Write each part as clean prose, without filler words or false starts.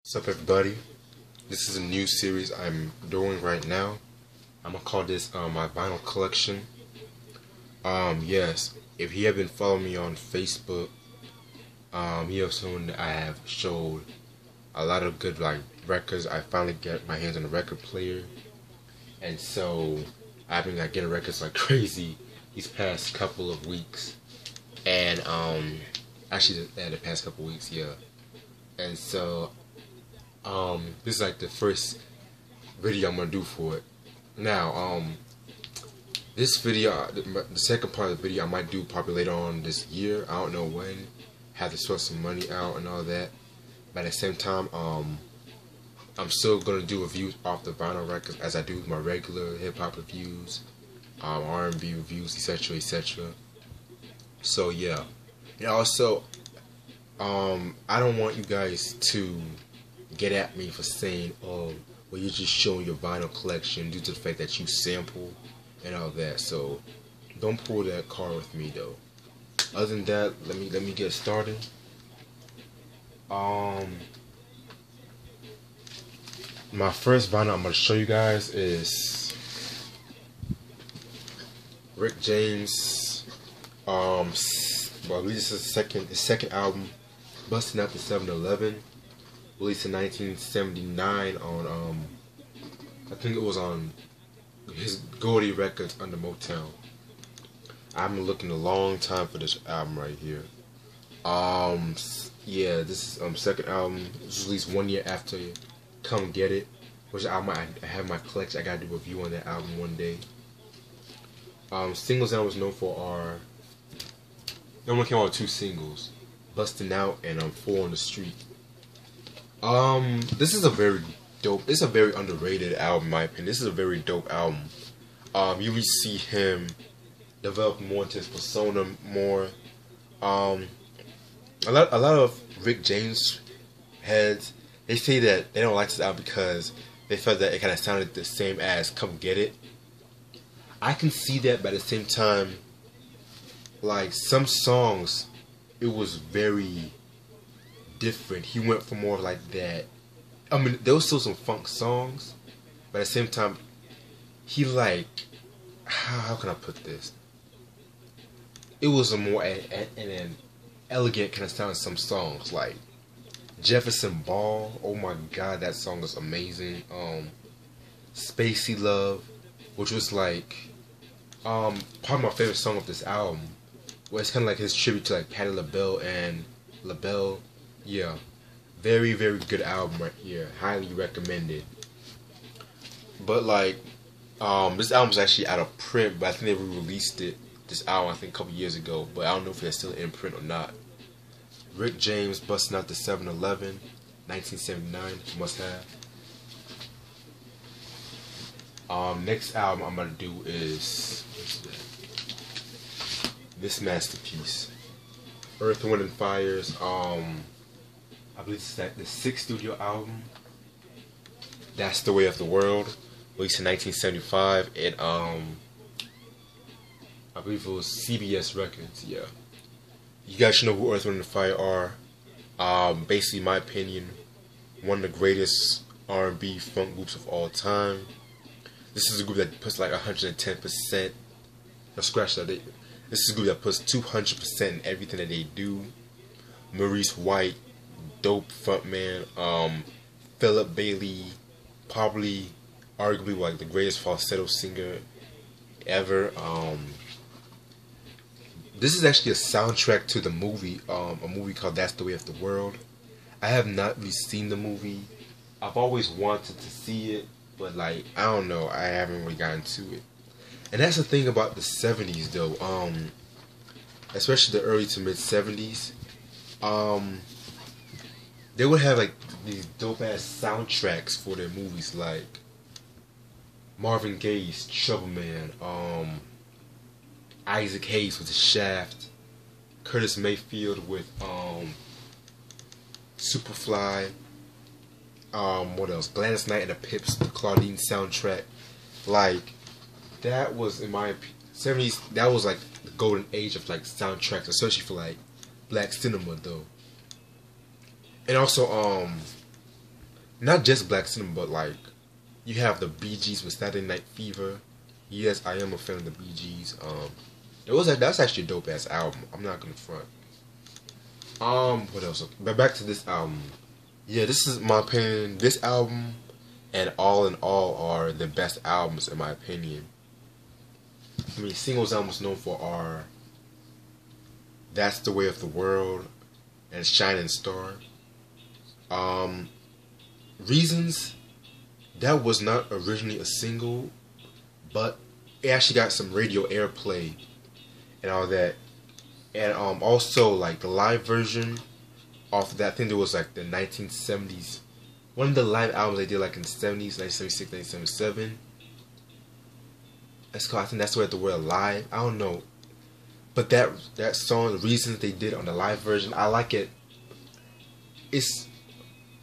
What's up, everybody? This is a new series I'm doing right now. I'm gonna call this my vinyl collection. Yes, if you have been following me on Facebook, you have seen that I have showed a lot of good records. I finally got my hands on a record player, and so I've been getting records like crazy these past couple of weeks, and actually the past couple of weeks, yeah, and so. This is like the first video I'm gonna do for it. Now, this video, the second part of the video, I might do probably later on this year. I don't know when. Have to sort some money out and all that. But at the same time, I'm still gonna do reviews off the vinyl records as I do my regular hip hop reviews, R&B reviews, etc., etc. So yeah, and also, I don't want you guys to get at me for saying, oh, well, you're just showing your vinyl collection due to the fact that you sample and all that. So don't pull that card with me though. Other than that, let me get started. My first vinyl I'm gonna show you guys is Rick James. Well, I believe this is his second album, Bustin' Out the 7-Eleven. Released in 1979 on, I think it was on his Goldie Records under Motown. I've been looking a long time for this album right here. Yeah, this is second album. It was released 1 year after Come Get It, which album I have in my collection. I gotta do a review on that album one day. Singles I was known for are, it only came out with 2 singles, Bustin' Out and Four on the Street. This is a very dope, it's a very underrated album in my opinion. This is a very dope album. You really see him develop more into his persona more. A lot of Rick James heads, they say that they don't like this album because they felt that it kind of sounded the same as Come Get It. I can see that, but at the same time, like some songs, it was very different. He went for more like that. I mean, there was still some funk songs, but at the same time, he how can I put this? It was a more an elegant kind of sound in some songs, like Jefferson Ball. Oh my God, that song is amazing. Spacey Love, which was probably my favorite song of this album. Where it's kind of like his tribute to Patti LaBelle and LaBelle. Yeah, very, very good album right here. Highly recommended. But this album's actually out of print, but I think they re-released this album, I think a couple years ago. But I don't know if it's still in print or not. Rick James, Bustin' Out the 7-Eleven, 1979, must have. Next album I'm gonna do is this masterpiece, Earth, Wind and Fire's. I believe it's the 6th studio album, That's the Way of the World, released in 1975, and I believe it was CBS Records. Yeah, you guys should know who Earth, Wind and Fire are. Basically, in my opinion, one of the greatest R&B funk groups of all time. This is a group that puts 110%. No, scratch that. This is a group that puts 200% in everything that they do. Maurice White, dope frontman. Philip Bailey, probably arguably the greatest falsetto singer ever. This is actually a soundtrack to the movie, a movie called That's the Way of the World. I have not really seen the movie. I've always wanted to see it, but I don't know, I haven't really gotten to it. And that's the thing about the 70s though, especially the early to mid 70s. They would have these dope ass soundtracks for their movies, like Marvin Gaye's Trouble Man, Isaac Hayes with The Shaft, Curtis Mayfield with Superfly, what else? Gladys Knight and the Pips, the Claudine soundtrack. That was, in my opinion, 70s, that was the golden age of soundtracks, especially for black cinema though. And also not just black cinema, but like you have the Bee Gees with Saturday Night Fever. Yes, I am a fan of the Bee Gees. That's actually a dope ass album. I'm not gonna front. What else? But back to this album. Yeah, this is my opinion. This album and All in All are the best albums in my opinion. I mean, singles I'm most known for are That's the Way of the World and Shining Star. Reasons, that was not originally a single, but it actually got some radio airplay and all that. And also like the live version of that, I think there was like the 1970s, one of the live albums they did like in the 70s, 1976, 1977. It's called, I think That's the Way of the World live. I don't know, but that song, the Reasons, they did on the live version, I like it. It's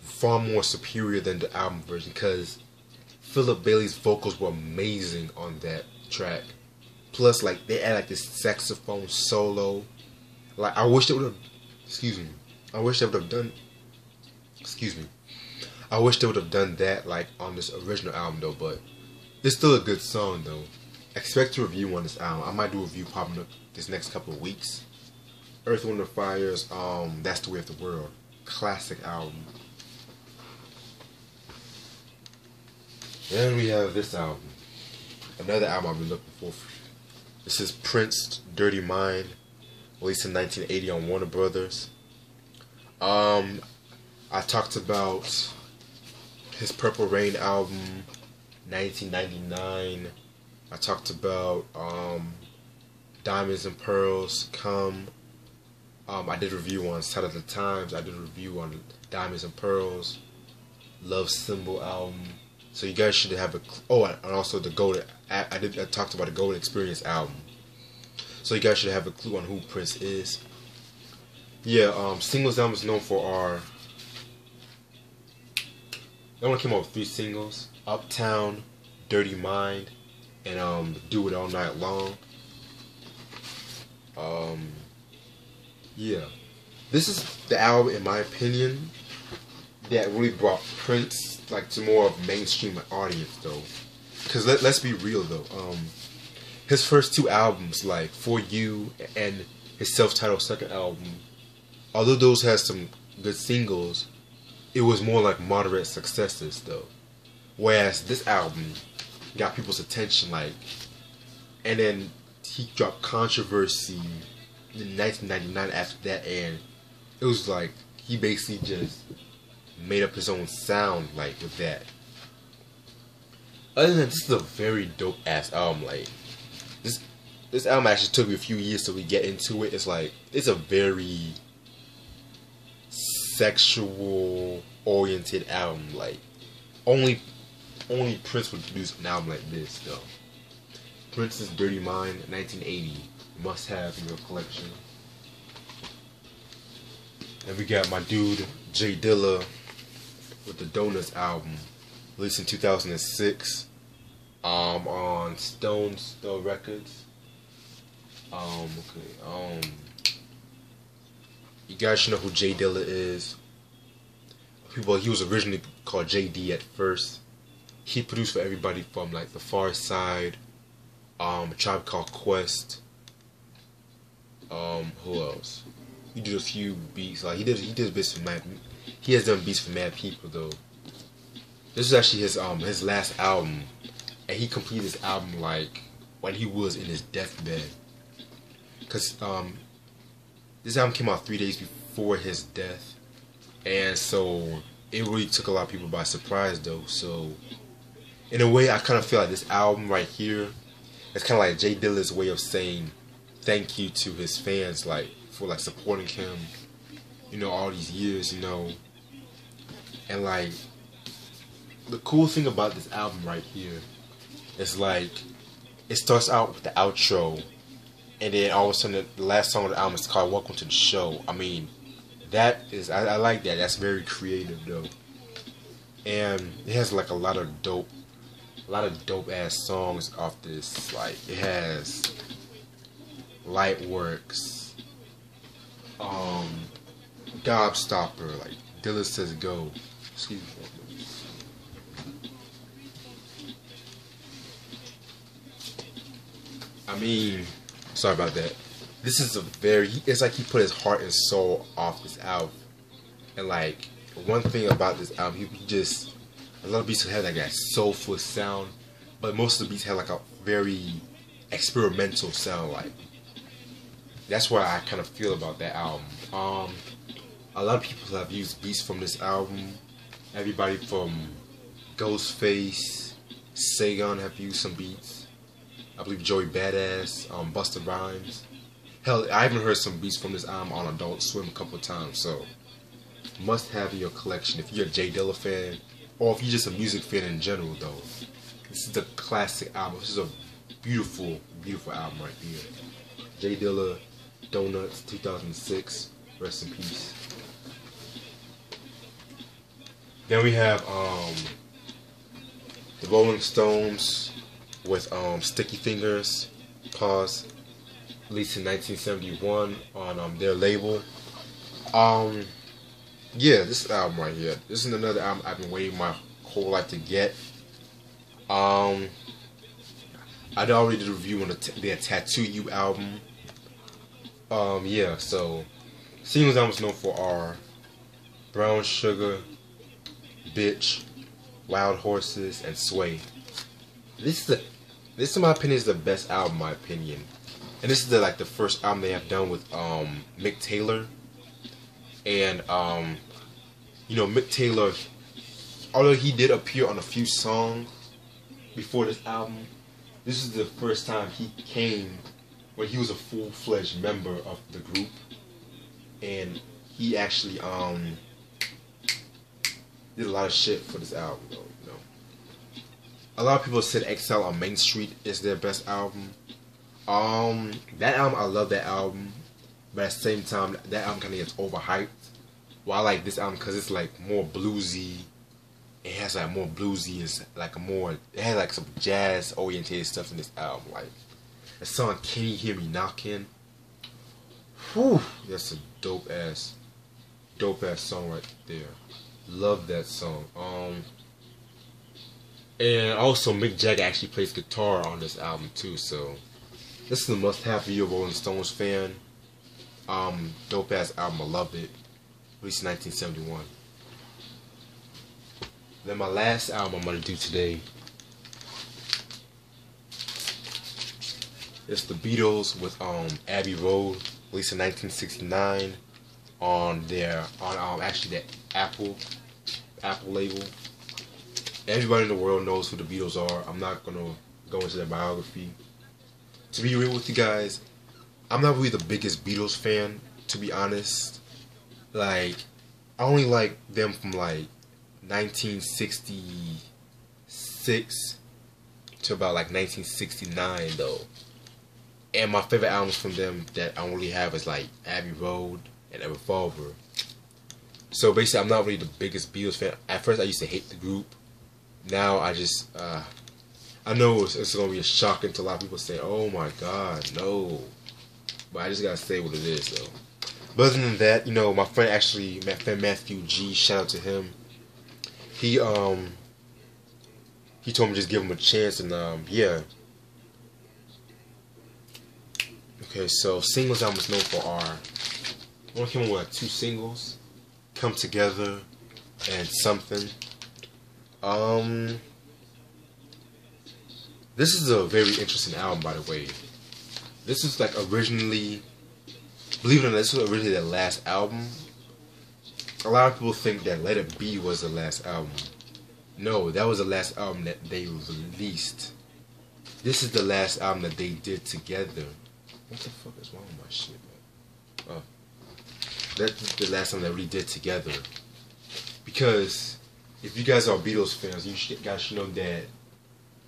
far more superior than the album version because Philip Bailey's vocals were amazing on that track. Plus, like, they add like this saxophone solo. Like, I wish they would have. Excuse me. I wish they would have done. Excuse me. I wish they would have done that like on this original album though. But it's still a good song though. Expect a review on this album. I might do a review popping up this next couple of weeks. Earth, Wind & Fire's That's the Way of the World. Classic album. Then we have this album. Another album I've been looking for. This is Prince, Dirty Mind, released in 1980 on Warner Brothers. I talked about his Purple Rain album, 1999. I talked about Diamonds and Pearls, Come. I did a review on Side of the Times. I did a review on Diamonds and Pearls, Love Symbol album. So you guys should have a. Oh, and also the Golden. I talked about the Golden Experience album. So you guys should have a clue on who Prince is. Yeah, singles albums known for are. That one came out with 3 singles: Uptown, Dirty Mind, and Do It All Night Long. Yeah, this is the album, in my opinion, that really brought Prince like to more of a mainstream audience though. Cause let's be real though, his first 2 albums, like For You and his self-titled second album, although those had some good singles, it was more like moderate successes though. Whereas this album got people's attention, like, and then he dropped Controversy in 1999 after that, and it was like he basically just made up his own sound like with that. Other than that, this is a very dope ass album. Like this album actually took me a few years till we get into it. It's like it's a very sexual oriented album. Like only Prince would produce an album like this though. Prince's Dirty Mind, 1980, must have in your collection. And we got my dude J Dilla with the Donuts album, released in 2006, on Stone Records. You guys should know who J Dilla is. He was originally called JD at first. He produced for everybody from like The Far Side, Tribe Called Quest. Who else? He did a few beats. Like he did bits for mad. He has done beats for mad people though. This is actually his last album, and he completed this album like when he was in his deathbed. Cause this album came out 3 days before his death, and so it really took a lot of people by surprise though. So in a way, I kind of feel like this album right here, it's kind of like J Dilla's way of saying thank you to his fans, like for like supporting him, you know, all these years, you know. And like the cool thing about this album right here is like it starts out with the outro, and then all of a sudden the last song of the album is called Welcome to the Show. I mean, that is I like that. That's very creative though, and it has like a lot of dope ass songs off this. Like it has Lightworks, Gobstopper, like Dilla Says Go, Excuse me. I mean, sorry about that. This is a very, it's like he put his heart and soul off this album. And like, one thing about this album, he just, a lot of beats have like that soulful sound, but most of the beats have like a very experimental sound. Like, that's what I kind of feel about that album. A lot of people have used beats from this album. Everybody from Ghostface, Sagan have used some beats. I believe Joey Badass, Busta Rhymes. Hell, I even heard some beats from this album on Adult Swim a couple of times. So, must have in your collection if you're a J Dilla fan, or if you're just a music fan in general. Though, this is the classic album. This is a beautiful, beautiful album right here. J Dilla Donuts, 2006. Rest in peace. Then we have the Rolling Stones with Sticky Fingers, pause, released in 1971 on their label. Yeah, this album right here. This is another album I've been waiting my whole life to get. I already did a review on their Tattoo You album. Yeah, so singles I'm known for are Brown Sugar, Bitch, Wild Horses, and Sway. This in my opinion is the best album in my opinion. And this is the first album they have done with Mick Taylor. And you know, Mick Taylor, although he did appear on a few songs before this album, this is the first time he came when he was a full-fledged member of the group. And he actually did a lot of shit for this album though, you know. A lot of people said Exile on Main Street is their best album. That album, I love that album, but at the same time, that album kind of gets overhyped. Well, I like this album because it's like more bluesy. It has like more bluesy, it's like a more, it has like some jazz oriented stuff in this album. Like the song "Can You Hear Me Knocking?" Whew, that's a dope ass song right there. Love that song. And also Mick Jagger actually plays guitar on this album too, so this is a must-have for you, Rolling Stones fan. Dope ass album, I love it. Released in 1971. Then my last album I'm gonna do today is the Beatles with Abbey Road, released in 1969 on their actually the Apple label. Everybody in the world knows who the Beatles are. I'm not gonna go into their biography. To be real with you guys, I'm not really the biggest Beatles fan, to be honest. Like, I only like them from like 1966 to about like 1969 though. And my favorite albums from them that I only have is like Abbey Road and A Revolver. So basically, I'm not really the biggest Beatles fan. At first, I used to hate the group. Now I just, I know it's gonna be a shocking to a lot of people say, "Oh my God, no," but I just gotta say what it is though. But other than that, you know, my friend Matthew G, shout out to him. He told me just give him a chance, and yeah. Okay, so singles I'm most known for are, I want to come up with 2 singles, Come Together and Something. This is a very interesting album, by the way. This is like originally, believe it or not, this was originally their last album. A lot of people think that Let It Be was the last album. No, that was the last album that they released. This is the last album that they did together. What the fuck is wrong with my shit, man? Oh. That's the last time they really did together. Because if you guys are Beatles fans, you guys should know that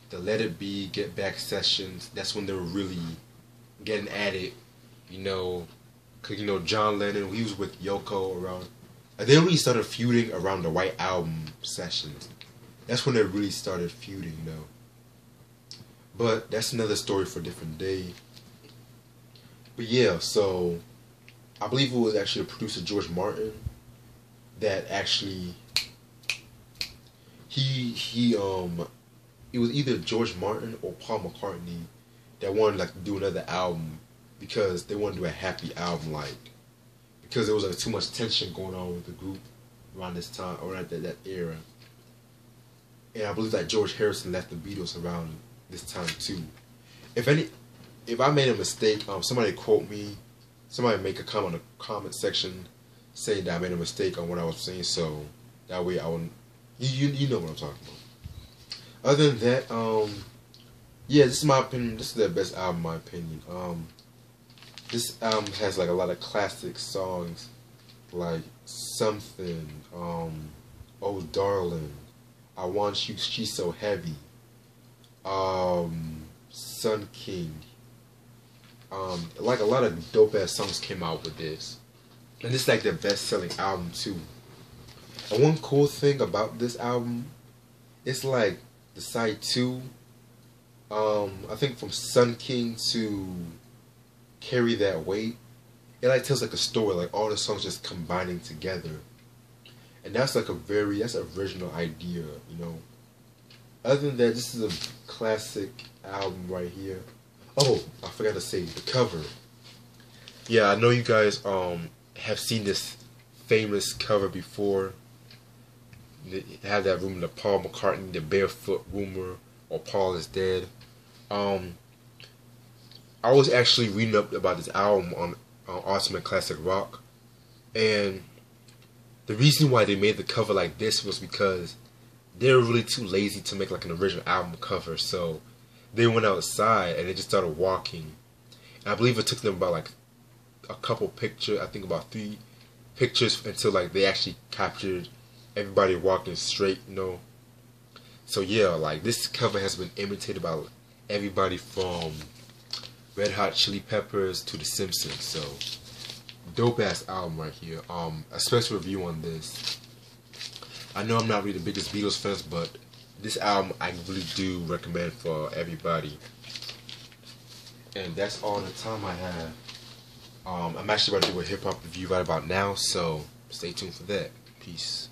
the Let It Be, Get Back sessions, that's when they were really getting at it. You know, because, you know, John Lennon, he was with Yoko around. They really started feuding around the White Album sessions. That's when they really started feuding, you know. But that's another story for a different day. But yeah, so I believe it was actually the producer George Martin that actually it was either George Martin or Paul McCartney that wanted like to do another album because they wanted to do a happy album, like because there was like too much tension going on with the group around this time or at that era. And I believe that George Harrison left the Beatles around this time too. If I made a mistake, somebody quote me, somebody make a comment in the comment section saying that I made a mistake on what I was saying, so that way I wouldn't. You know what I'm talking about. Other than that, yeah, this is my opinion. This is their best album, in my opinion. This album has like a lot of classic songs, like Something, Oh Darling, I Want You, She's So Heavy, Sun King. Like a lot of dope ass songs came out with this, and it's like their best selling album too. And one cool thing about this album, it's like the side 2. I think from Sun King to Carry That Weight, it like tells like a story, like all the songs just combining together, and that's like that's an original idea, you know. Other than that, this is a classic album right here. Oh, I forgot to say the cover. Yeah, I know you guys have seen this famous cover before. They have that rumor, the Paul McCartney, the barefoot rumor, or Paul is dead. I was actually reading up about this album on Ultimate Classic Rock, and the reason why they made the cover like this was because they were really too lazy to make like an original album cover, so they went outside and they just started walking. And I believe it took them about like a couple pictures, I think about 3 pictures, until like they actually captured everybody walking straight, you know. So yeah, like this cover has been imitated by everybody from Red Hot Chili Peppers to The Simpsons. So dope ass album right here. A special review on this. I know I'm not really the biggest Beatles fans, but this album I really do recommend for everybody. And that's all the time I have. I'm actually about to do a hip hop review right about now, so stay tuned for that. Peace.